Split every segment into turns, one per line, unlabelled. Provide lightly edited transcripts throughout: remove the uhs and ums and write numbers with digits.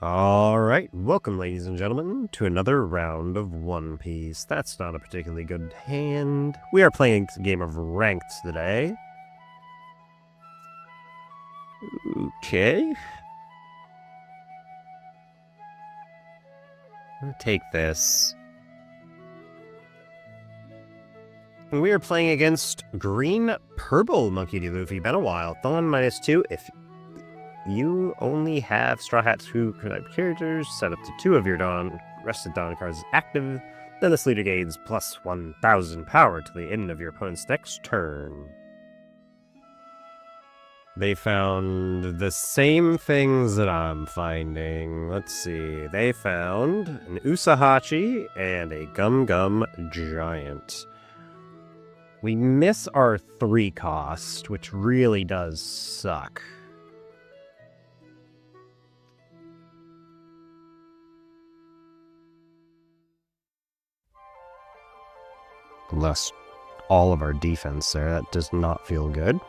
Alright, welcome ladies and gentlemen to another round of One Piece. That's not a particularly good hand. We are playing a game of Ranked today. Okay. I'm gonna take this. We are playing against Green Purple Monkey D. Luffy. Been a while. Thon -2 if you only have Straw Hat's who characters set up to 2 of your rested Dawn cards active, then this leader gains plus 1000 power to the end of your opponent's next turn. They found the same things that I'm finding. Let's see. They found an Usahachi and a Gum Gum Giant. We miss our 3 cost, which really does suck. Lost all of our defense there. That does not feel good.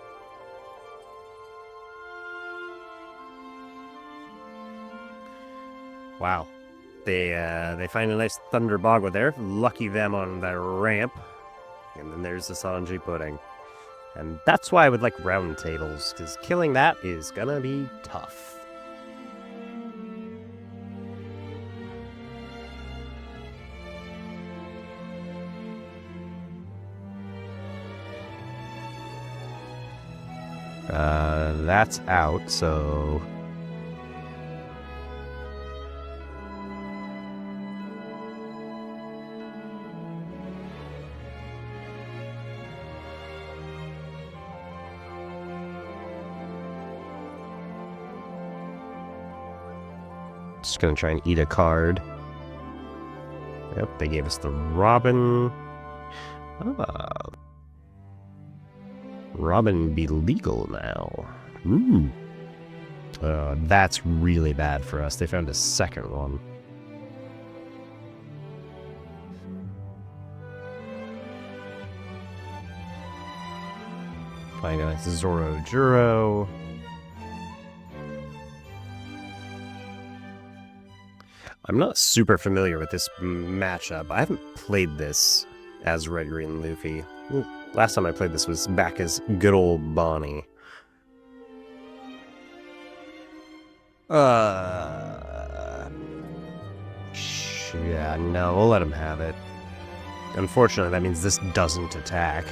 Wow. They find a nice Thunder Bagua there. Lucky them on that ramp. And then there's the Sanji Pudding. And that's why I would like round tables, because killing that is gonna be tough. That's out, so... Just gonna try and eat a card. Yep, they gave us the Robin. Robin be legal now. Ooh. That's really bad for us. They found a second one. Find a nice Zoro Juro. I'm not super familiar with this matchup. I haven't played this as Red Green Luffy. Last time I played this was back as good old Bonney. Yeah, no, we'll let him have it. Unfortunately, that means this doesn't attack.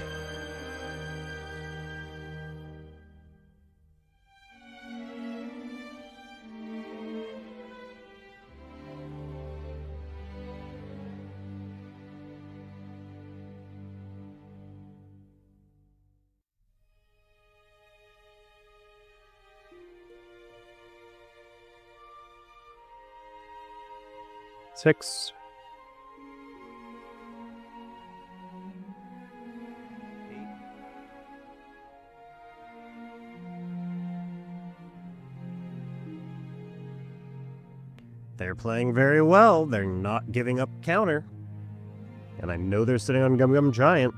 Six. They're playing very well. They're not giving up counter. And I know they're sitting on Gum Gum Giant.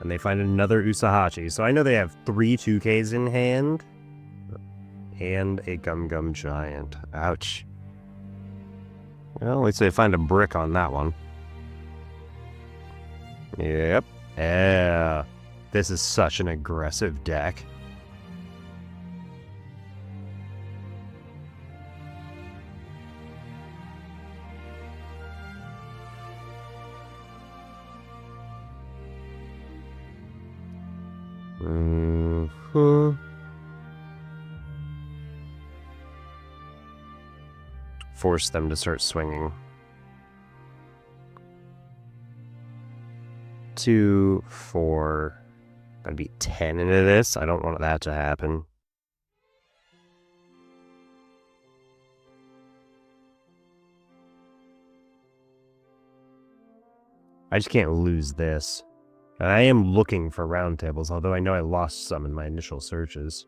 And they find another Usahachi. So I know they have 3 2Ks in hand. And a Gum Gum Giant. Ouch. Well, at least they find a brick on that one. Yep. Yeah. This is such an aggressive deck. Force them to start swinging. 2, 4. That'd be 10 into this. I don't want that to happen. I just can't lose this. And I am looking for round tables, although I know I lost some in my initial searches.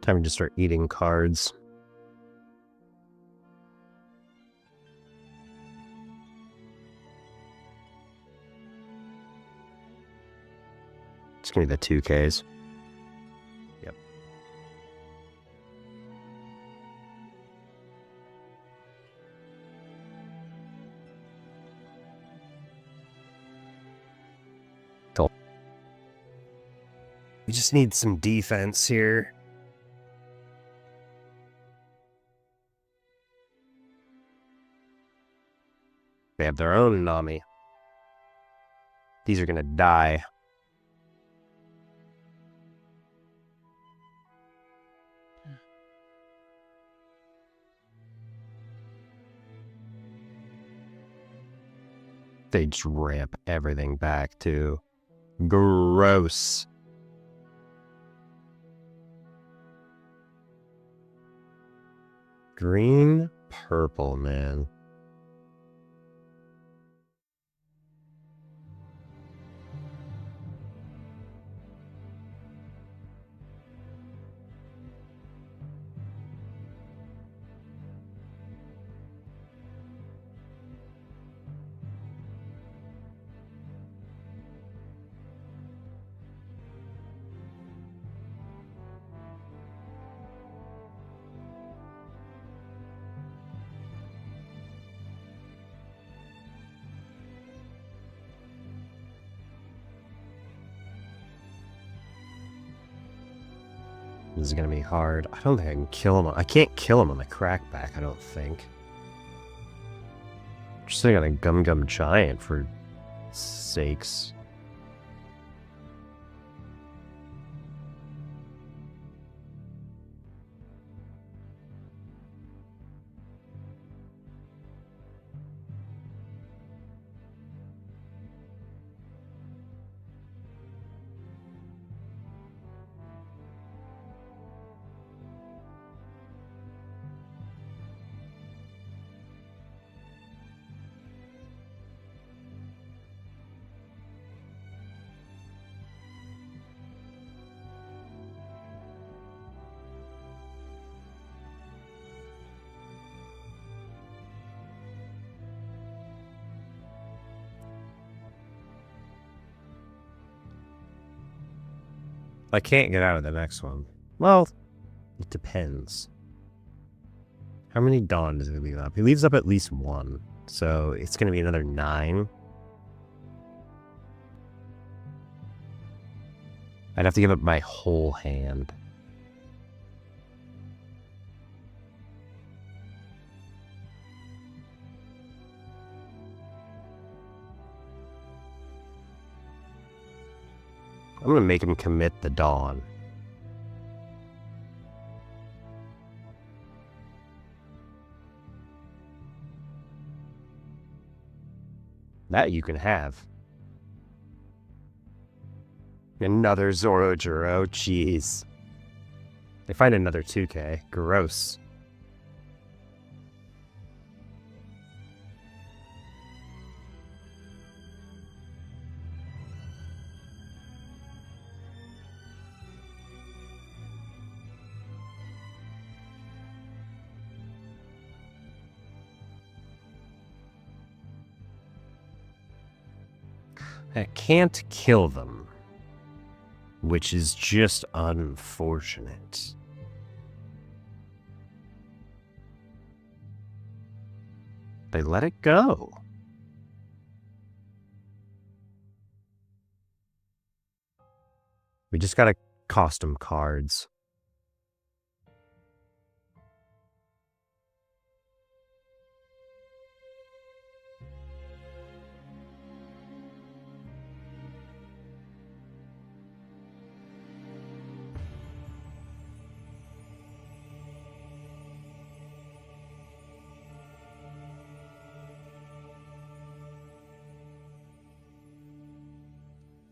Time to start eating cards. It's gonna be the 2Ks. Yep. We just need some defense here. They have their own Nami. These are gonna die. They just ramp everything back too. Gross. Green, purple, man. This is gonna be hard. I don't think I can kill him. I can't kill him on the crackback, I don't think. Just got a Gum Giant for sakes. I can't get out of the next one. Well, it depends. How many Dawn does he leave up? He leaves up at least one. So it's going to be another 9. I'd have to give up my whole hand. I'm going to make him commit the Dawn. That you can have. Another Zoro-Juro, jeez. They find another 2K. Gross. I can't kill them, which is just unfortunate. They let it go. We just gotta costume cards.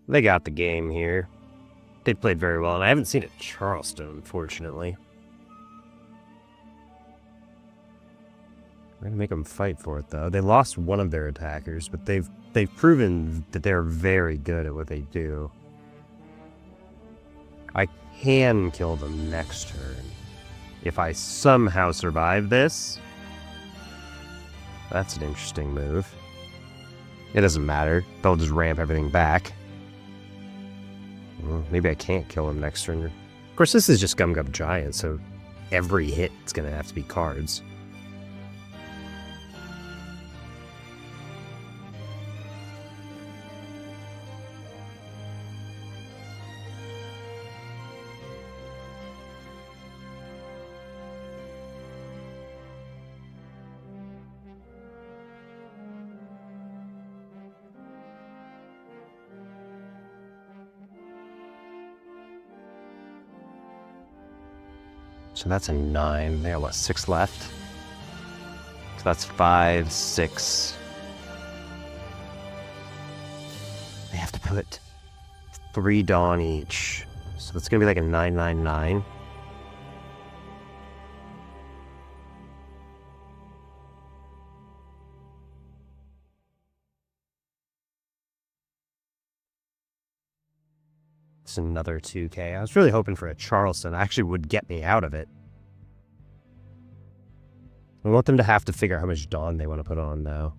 They got the game here. They played very well, and I haven't seen it Charleston, unfortunately. We're gonna make them fight for it, though. They lost one of their attackers, but they've proven that they're very good at what they do. I can kill them next turn. If I somehow survive this, that's an interesting move. It doesn't matter. They'll just ramp everything back. Well, maybe I can't kill him next turn. Of course, this is just Gum Gum Giant, so every hit is going to have to be cards. So that's a 9. They got, what, 6 left? So that's 5, 6. They have to put 3 Dawn each. So that's going to be like a 999. It's another 2K. I was really hoping for a Charleston. Actually would get me out of it. I want them to have to figure out how much Dawn they want to put on, though.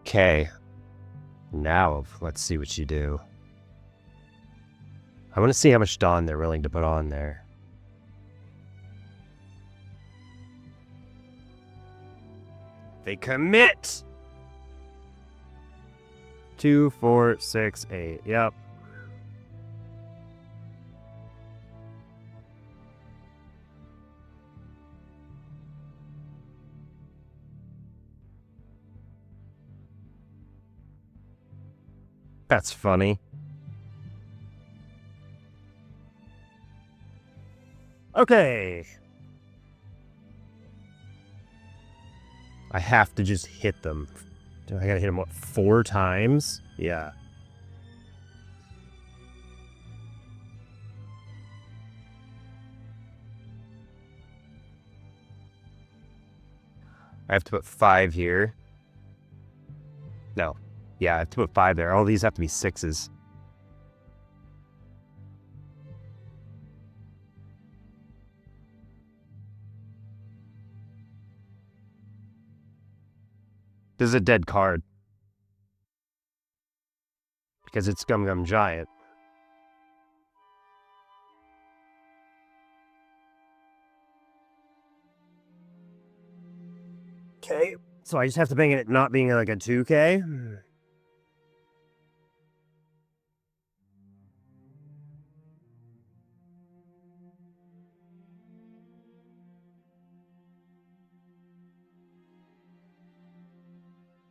Okay. Now, let's see what you do. I want to see how much Dawn they're willing to put on there. They commit! 2, 4, 6, 8. Yep. That's funny. Okay. I have to just hit them. I gotta hit them, what, 4 times? Yeah. I have to put 5 here. No. Yeah, I have to put 5 there. All these have to be 6s. This is a dead card. Because it's Gum Gum Giant. Okay. So I just have to bang it not being like a 2K?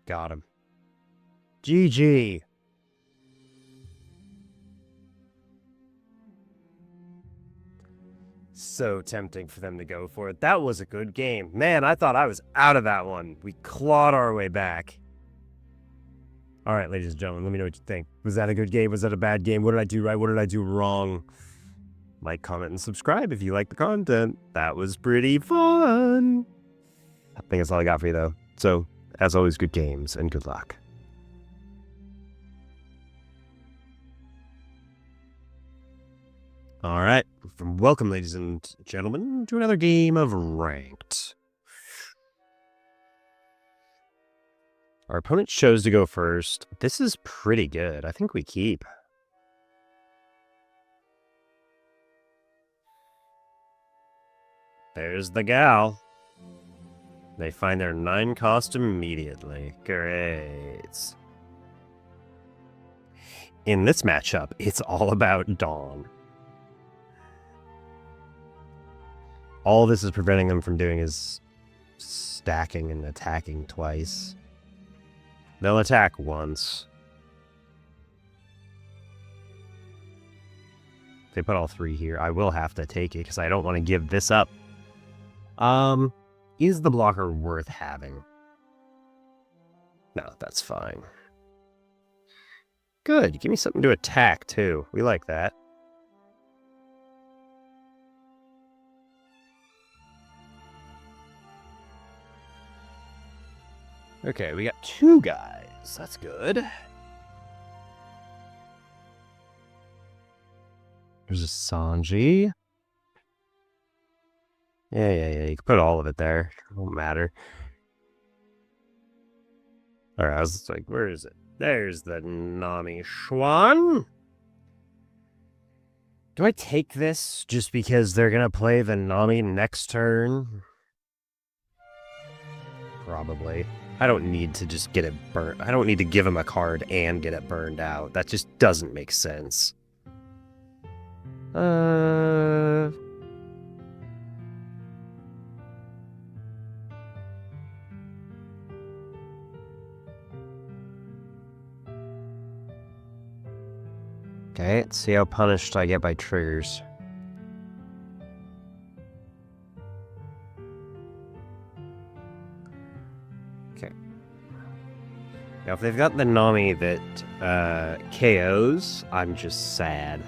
Got him. GG. So tempting for them to go for it. That was a good game. Man, I thought I was out of that one. We clawed our way back. All right, ladies and gentlemen, let me know what you think. Was that a good game? Was that a bad game? What did I do right? What did I do wrong? Like, comment, and subscribe if you like the content. That was pretty fun. I think that's all I got for you, though. So, as always, good games and good luck. All right. Welcome, ladies and gentlemen, to another game of Ranked. Our opponent chose to go first. This is pretty good. I think we keep. There's the gal. They find their 9 cost immediately. Great. In this matchup, it's all about Dawn. All this is preventing them from doing is stacking and attacking twice. They'll attack once. If they put all 3 here, I will have to take it because I don't want to give this up. Is the blocker worth having? No, that's fine. Good, give me something to attack too. We like that. Okay, we got 2 guys. That's good. There's a Sanji. Yeah. You can put all of it there. It won't matter. Alright, I was like, where is it? There's the Nami Schwan. Do I take this just because they're gonna play the Nami next turn? Probably. I don't need to just get it burnt. I don't need to give him a card and get it burned out. That just doesn't make sense. Okay, let's see how punished I get by triggers. Okay. Now, if they've got the Nami that KOs, I'm just sad.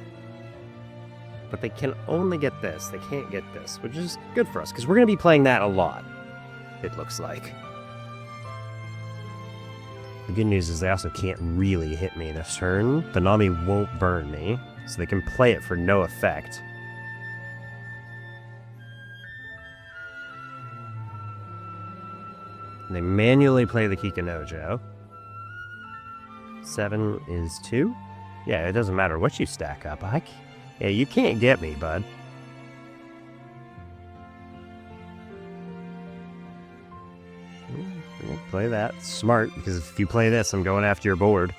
But they can only get this. They can't get this, which is good for us, because we're going to be playing that a lot, it looks like. The good news is they also can't really hit me this turn. The Nami won't burn me, so they can play it for no effect. And they manually play the Kikanojo. 7 is 2. Yeah, it doesn't matter what you stack up. Yeah, you can't get me, bud. Play that. Smart, because if you play this, I'm going after your board.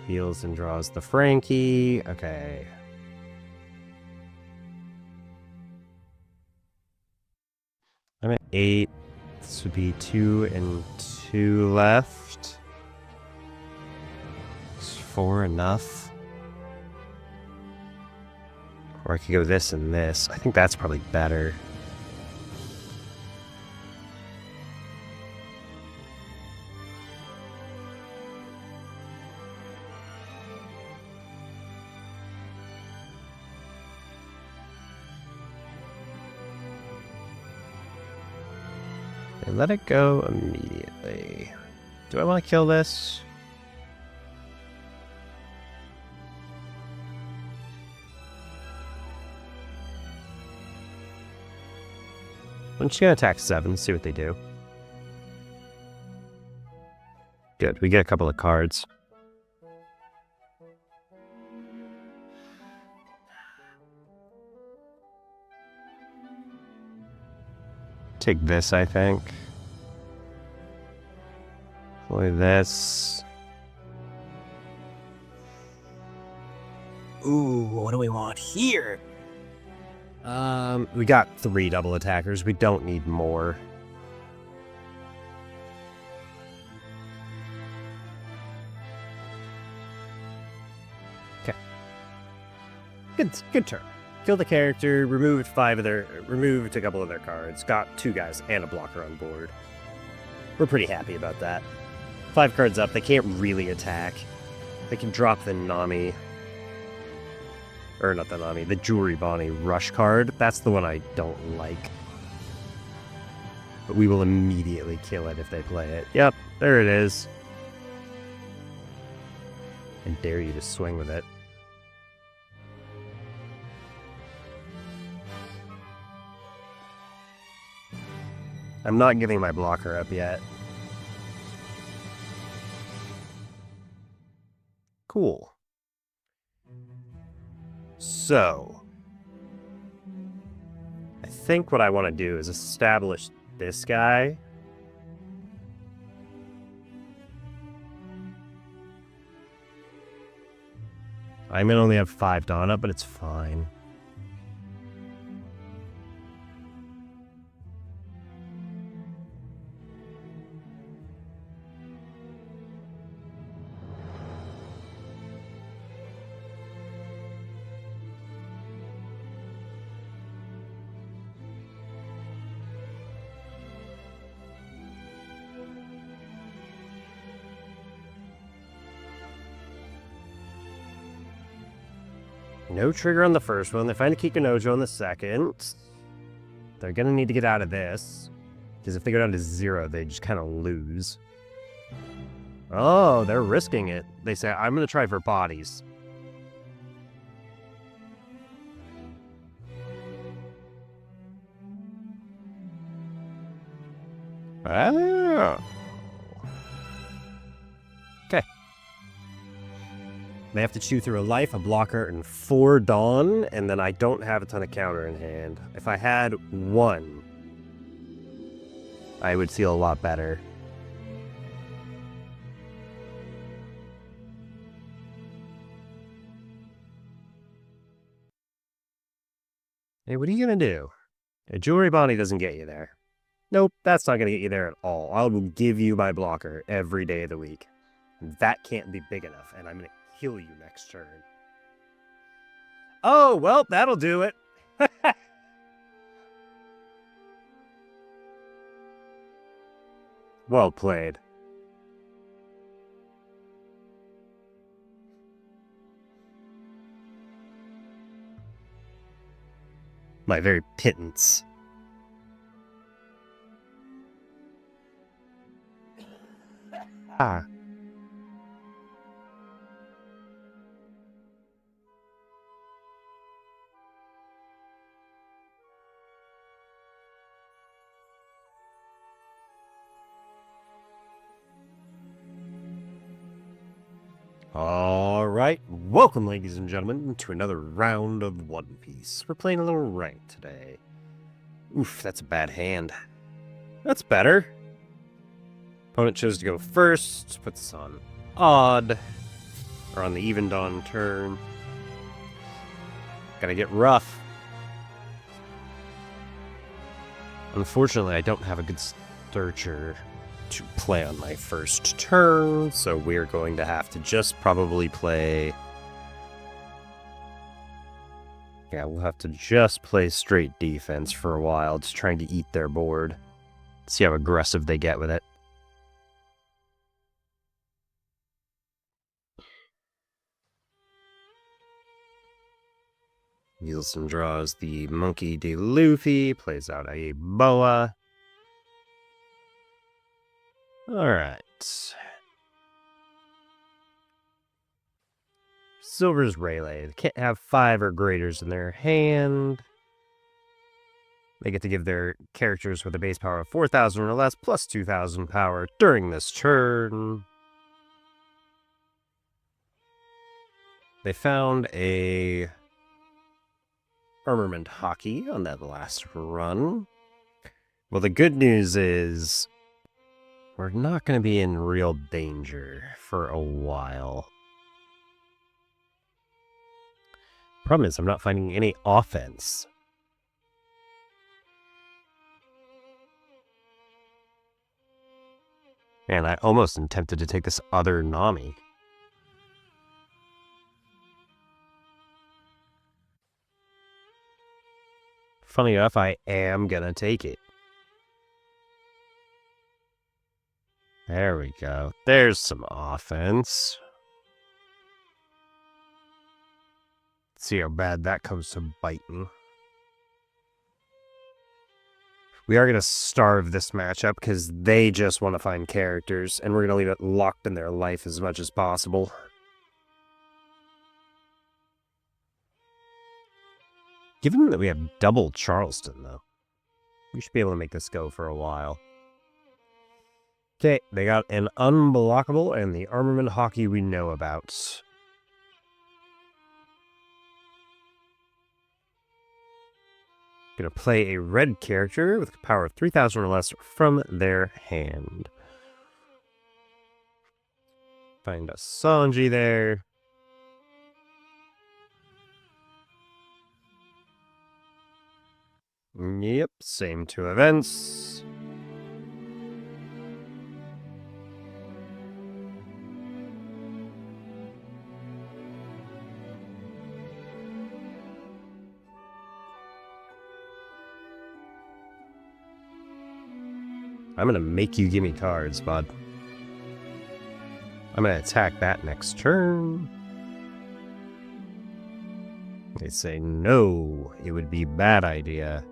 Heals and draws the Frankie. Okay. I'm at 8. This would be 2 and 2 left. Is 4 enough? Or I could go this and this. I think that's probably better. Let it go immediately. Do I want to kill this? I'm just going to attack 7, see what they do. Good, we get a couple of cards. Take this, I think. Play this. Ooh, what do we want here? We got 3 double attackers. We don't need more. Okay. Good turn. Kill the character, removed a couple of their cards, got 2 guys and a blocker on board. We're pretty happy about that. 5 cards up, they can't really attack. They can drop the Nami. Or not the Nami, the Jewelry Bonney rush card. That's the one I don't like. But we will immediately kill it if they play it. Yep, there it is. I dare you to swing with it. I'm not giving my blocker up yet. Cool. So, I think what I want to do is establish this guy. I may only have 5 Donna, but it's fine. No trigger on the first one. They find a Kikanojo on the second. They're going to need to get out of this. Because if they go down to 0, they just kind of lose. Oh, they're risking it. They say, I'm going to try for bodies. Oh. Okay. They have to chew through a life, a blocker, and 4 Dawn, and then I don't have a ton of counter in hand. If I had 1, I would feel a lot better. Hey, what are you going to do? A Jewelry Bonney doesn't get you there. Nope, that's not going to get you there at all. I will give you my blocker every day of the week. That can't be big enough, and I'm going to kill you next turn. Oh, well, that'll do it. Well played. My very pittance. Ah. All right, welcome, ladies and gentlemen, to another round of One Piece. We're playing a little ranked today. Oof, that's a bad hand. That's better. Opponent chose to go first. Puts us on odd, or on the even dawn turn. Gotta get rough. Unfortunately, I don't have a good searcher to play on my first turn, so we're going to have to just probably play... Yeah, we'll have to just play straight defense for a while, just trying to eat their board. See how aggressive they get with it. Nielsen draws the Monkey D. Luffy, plays out a Boa. Alright. Silver's Rayleigh. They can't have 5 or greaters in their hand. They get to give their characters with a base power of 4,000 or less, plus 2,000 power during this turn. They found a armament hockey on that last run. Well, the good news is we're not going to be in real danger for a while. Problem is, I'm not finding any offense. Man, I almost am tempted to take this other Nami. Funny enough, I am gonna take it. There we go. There's some offense. Let's see how bad that comes to biting. We are going to starve this matchup because they just want to find characters, and we're going to leave it locked in their life as much as possible. Given that we have double Charleston, though, we should be able to make this go for a while. Okay, they got an unblockable and the armament hockey we know about. Gonna play a red character with a power of 3,000 or less from their hand. Find a Sanji there. Yep, same 2 events. I'm gonna make you give me cards, bud. I'm gonna attack that next turn. They say no, it would be a bad idea.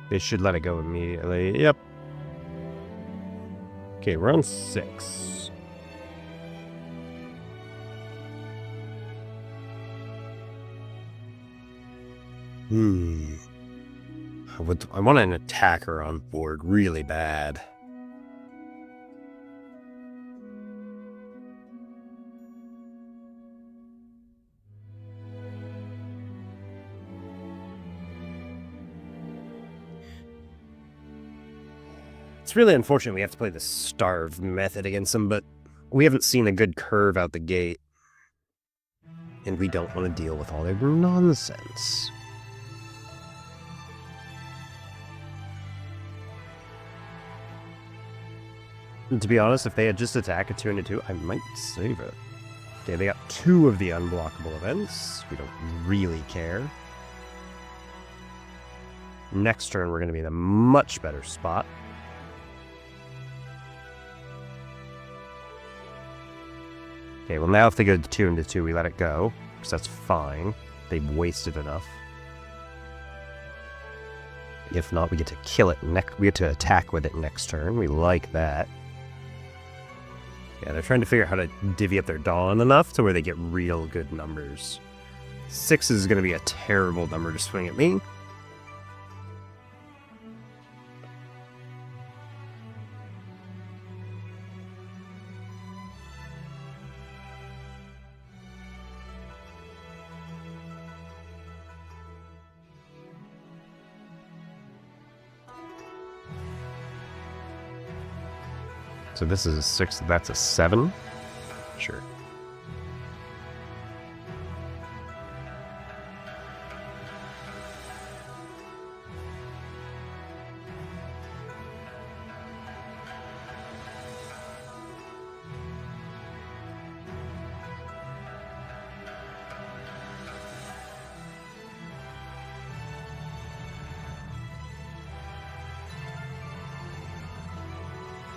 They should let it go immediately. Yep. Okay, we're on 6. I want an attacker on board really bad. It's really unfortunate we have to play the starve method against them, but we haven't seen a good curve out the gate. And we don't want to deal with all their nonsense. And to be honest, if they had just attacked a 2 and a 2, I might save it. Okay, they got 2 of the unblockable events. We don't really care. Next turn, we're going to be in a much better spot. Okay, well now if they go to 2 and 2, we let it go, because that's fine. They've wasted enough. If not, we get to kill it we get to attack with it next turn. We like that. Yeah, they're trying to figure out how to divvy up their Dawn enough to where they get real good numbers. 6 is going to be a terrible number to swing at me. So this is a 6, that's a 7? Sure.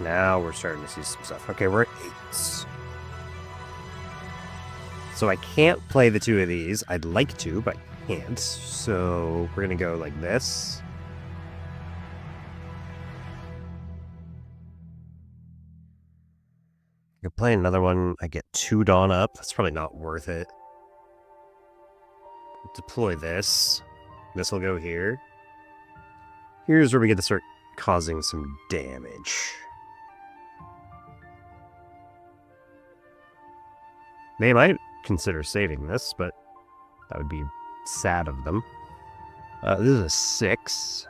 Now we're starting to see some stuff. Okay, we're at 8s. So I can't play the 2 of these. I'd like to, but I can't. So we're going to go like this. I could play another one. I get 2 Dawn up. That's probably not worth it. Deploy this. This will go here. Here's where we get to start causing some damage. They might consider saving this, but that would be sad of them. This is a 6.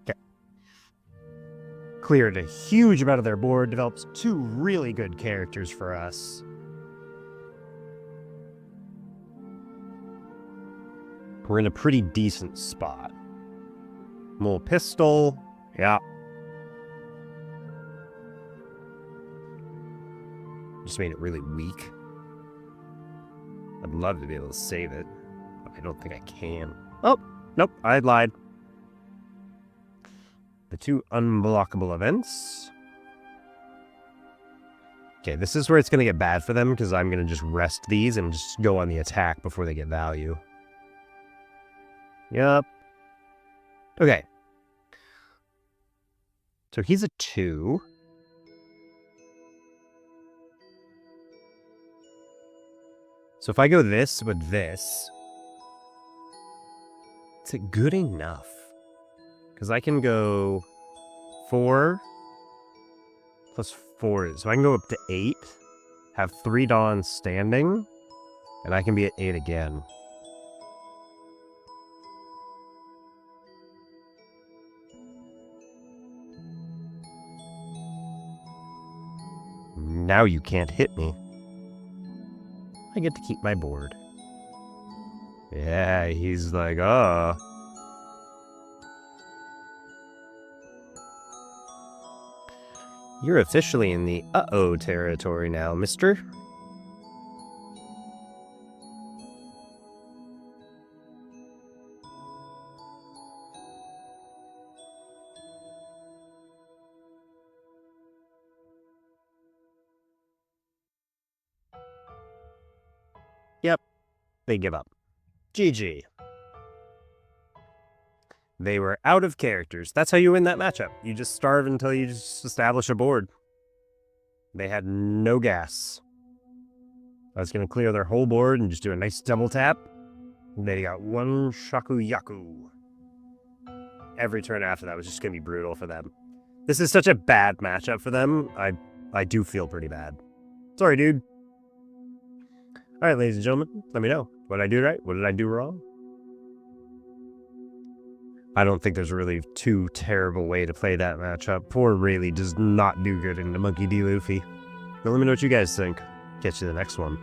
Okay. Cleared a huge amount of their board, develops 2 really good characters for us. We're in a pretty decent spot. Little pistol. Yeah. Just made it really weak. I'd love to be able to save it, but I don't think I can. Oh, nope, I lied. The 2 unblockable events. Okay, this is where it's going to get bad for them, because I'm going to just rest these and just go on the attack before they get value. Yep. Okay. So he's a 2. So if I go this with this, is it good enough? Because I can go 4 plus 4. So I can go up to 8, have 3 Dawns standing, and I can be at 8 again. Now you can't hit me. I get to keep my board. Yeah, he's like, oh. You're officially in the uh-oh territory now, mister. They give up. GG. They were out of characters. That's how you win that matchup. You just starve until you just establish a board. They had no gas. I was going to clear their whole board and just do a nice double tap. They got one Shakuyaku. Every turn after that was just going to be brutal for them. This is such a bad matchup for them. I do feel pretty bad. Sorry, dude. All right, ladies and gentlemen, let me know. What did I do right? What did I do wrong? I don't think there's really too terrible way to play that matchup. Poor Rayleigh does not do good in the Monkey D. Luffy. But let me know what you guys think. Catch you in the next one.